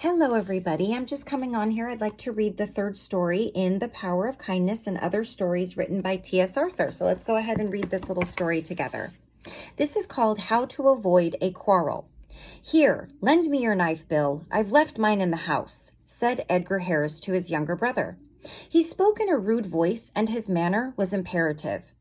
Hello, everybody. I'm just coming on here. I'd like to read the third story in The Power of Kindness and Other Stories written by T.S. Arthur. So let's go ahead and read this little story together. This is called How to Avoid a Quarrel. "Here, lend me your knife, Bill. I've left mine in the house," said Edgar Harris to his younger brother. He spoke in a rude voice, and his manner was imperative.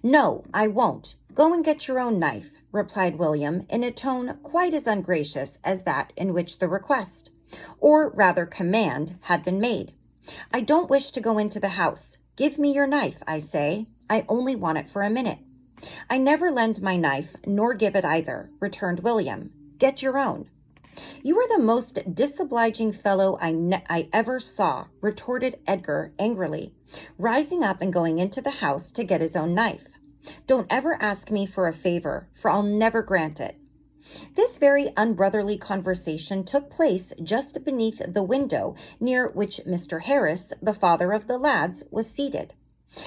"No, I won't. Go and get your own knife," replied William in a tone quite as ungracious as that in which the request, or rather command, had been made. "I don't wish to go into the house. Give me your knife, I say. I only want it for a minute." "I never lend my knife, nor give it either," returned William. "Get your own." "You are the most disobliging fellow I ever saw," retorted Edgar angrily, rising up and going into the house to get his own knife. "Don't ever ask me for a favor, for I'll never grant it." This very unbrotherly conversation took place just beneath the window near which Mr. Harris, the father of the lads, was seated.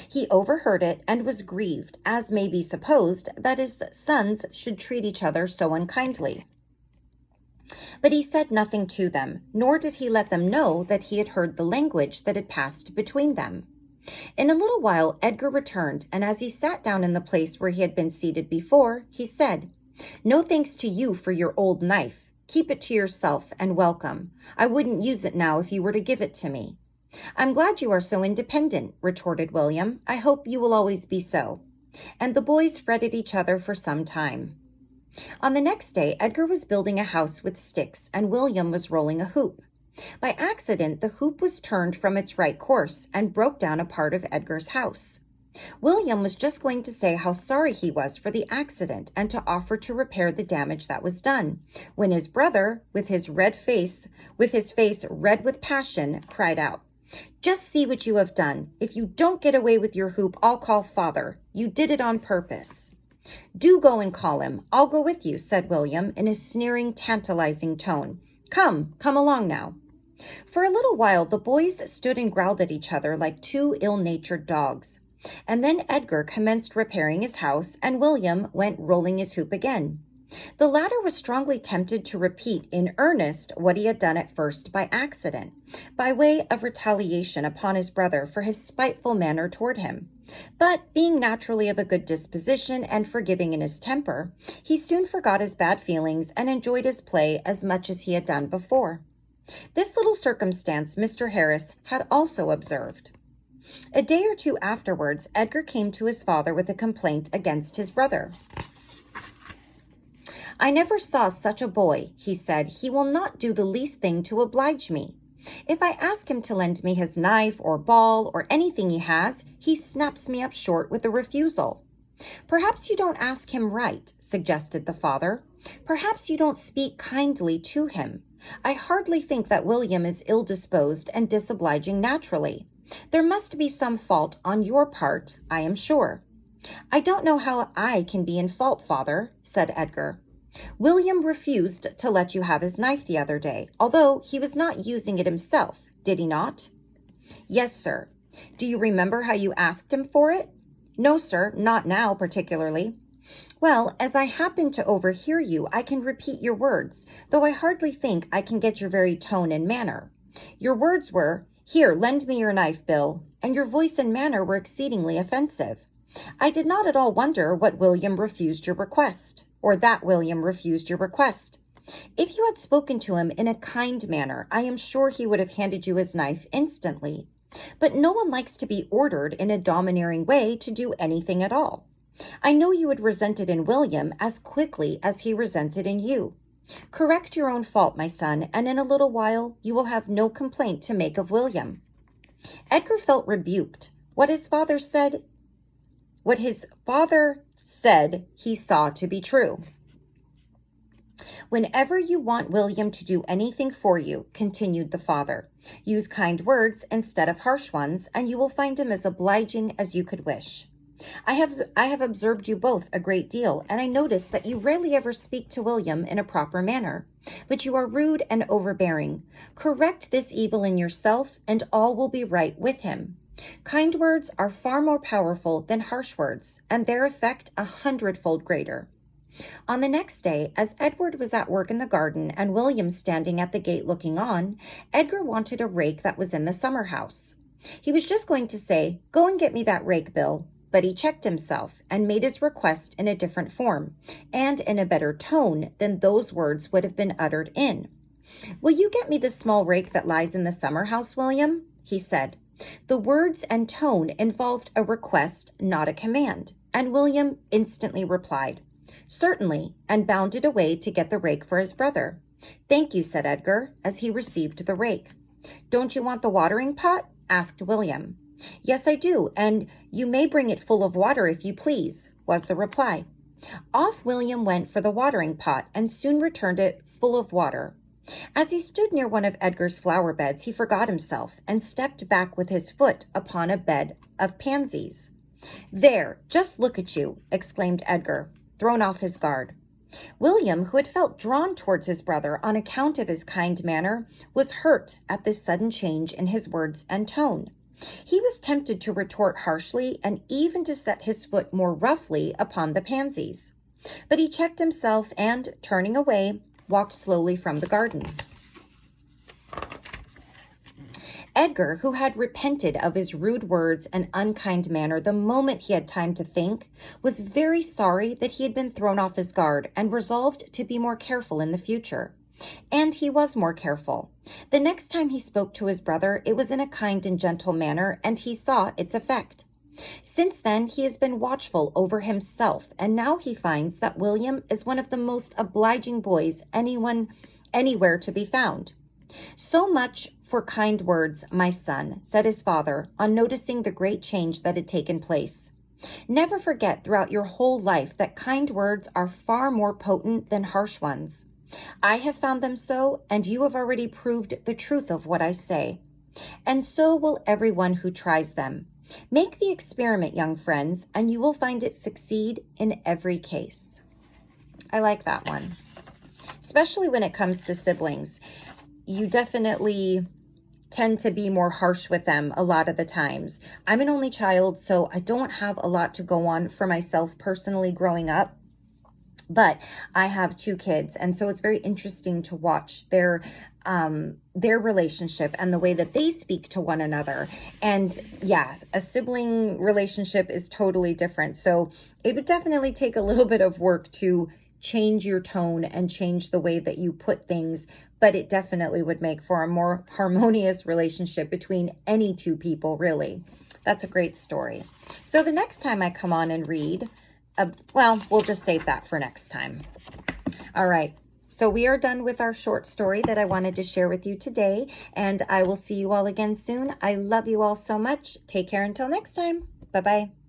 He overheard it and was grieved, as may be supposed, that his sons should treat each other so unkindly. But he said nothing to them, nor did he let them know that he had heard the language that had passed between them. In a little while Edgar returned, and as he sat down in the place where he had been seated before, he said, "No thanks to you for your old knife. Keep it to yourself and welcome. I wouldn't use it now if you were to give it to me." "I'm glad you are so independent," retorted William. "I hope you will always be so." And the boys fretted each other for some time. On the next day, Edgar was building a house with sticks, and William was rolling a hoop. By accident, the hoop was turned from its right course and broke down a part of Edgar's house. William was just going to say how sorry he was for the accident and to offer to repair the damage that was done, when his brother, with his face red with passion, cried out, "Just see what you have done. If you don't get away with your hoop, I'll call father. You did it on purpose." "Do go and call him. I'll go with you," said William in a sneering, tantalizing tone. Come along now." For a little while the boys stood and growled at each other like two ill-natured dogs. And then Edgar commenced repairing his house, and William went rolling his hoop again. The latter was strongly tempted to repeat in earnest what he had done at first by accident, by way of retaliation upon his brother for his spiteful manner toward him. But being naturally of a good disposition and forgiving in his temper, he soon forgot his bad feelings and enjoyed his play as much as he had done before. This little circumstance Mr. Harris had also observed. A day or two afterwards, Edgar came to his father with a complaint against his brother. "I never saw such a boy," he said. "He will not do the least thing to oblige me. If I ask him to lend me his knife or ball or anything he has, he snaps me up short with a refusal." "Perhaps you don't ask him right," suggested the father. "Perhaps you don't speak kindly to him. I hardly think that William is ill-disposed and disobliging naturally. There must be some fault on your part, I am sure." "I don't know how I can be in fault, father," said Edgar. "William refused to let you have his knife the other day, although he was not using it himself, did he not?" "Yes, sir." "Do you remember how you asked him for it?" "No, sir, not now particularly." "Well, as I happened to overhear you, I can repeat your words, though I hardly think I can get your very tone and manner. Your words were, 'Here, lend me your knife, Bill,' and your voice and manner were exceedingly offensive. I did not at all wonder that William refused your request. If you had spoken to him in a kind manner, I am sure he would have handed you his knife instantly. But no one likes to be ordered in a domineering way to do anything at all. I know you would resent it in William as quickly as he resents it in you. Correct your own fault, my son, and in a little while you will have no complaint to make of William." Edgar felt rebuked. What his father said he saw to be true. "Whenever you want William to do anything for you," continued the father, "use kind words instead of harsh ones, and you will find him as obliging as you could wish. I have observed you both a great deal, and I notice that you rarely ever speak to William in a proper manner, but you are rude and overbearing. Correct this evil in yourself, and all will be right with him. Kind words are far more powerful than harsh words, and their effect 100-fold greater. On the next day, as Edward was at work in the garden and William standing at the gate looking on, Edgar wanted a rake that was in the summer house. He was just going to say, "Go and get me that rake, Bill," but he checked himself and made his request in a different form and in a better tone than those words would have been uttered in. "Will you get me the small rake that lies in the summer house, William?" he said. The words and tone involved a request, not a command, and William instantly replied, "Certainly," and bounded away to get the rake for his brother. "Thank you," said Edgar, as he received the rake. "Don't you want the watering pot?" asked William. "Yes, I do, and you may bring it full of water if you please," was the reply. Off William went for the watering pot and soon returned it full of water. As he stood near one of Edgar's flower beds, he forgot himself and stepped back with his foot upon a bed of pansies. "There, just look at you," exclaimed Edgar, thrown off his guard. William, who had felt drawn towards his brother on account of his kind manner, was hurt at this sudden change in his words and tone. He was tempted to retort harshly and even to set his foot more roughly upon the pansies. But he checked himself and, turning away, walked slowly from the garden. Edgar, who had repented of his rude words and unkind manner the moment he had time to think, was very sorry that he had been thrown off his guard and resolved to be more careful in the future. And he was more careful. The next time he spoke to his brother, it was in a kind and gentle manner, and he saw its effect. Since then, he has been watchful over himself, and now he finds that William is one of the most obliging boys anywhere to be found. "So much for kind words, my son," said his father on noticing the great change that had taken place. "Never forget throughout your whole life that kind words are far more potent than harsh ones. I have found them so, and you have already proved the truth of what I say. And so will everyone who tries them. Make the experiment, young friends, and you will find it succeed in every case." I like that one, especially when it comes to siblings. You definitely tend to be more harsh with them a lot of the times. I'm an only child, so I don't have a lot to go on for myself personally growing up. But I have 2 kids, and so it's very interesting to watch their relationship and the way that they speak to one another. And yeah, a sibling relationship is totally different. So it would definitely take a little bit of work to change your tone and change the way that you put things, but it definitely would make for a more harmonious relationship between any 2 people, really. That's a great story. So the next time I come on and read, well, we'll just save that for next time. All right. So we are done with our short story that I wanted to share with you today, and I will see you all again soon. I love you all so much. Take care until next time. Bye-bye.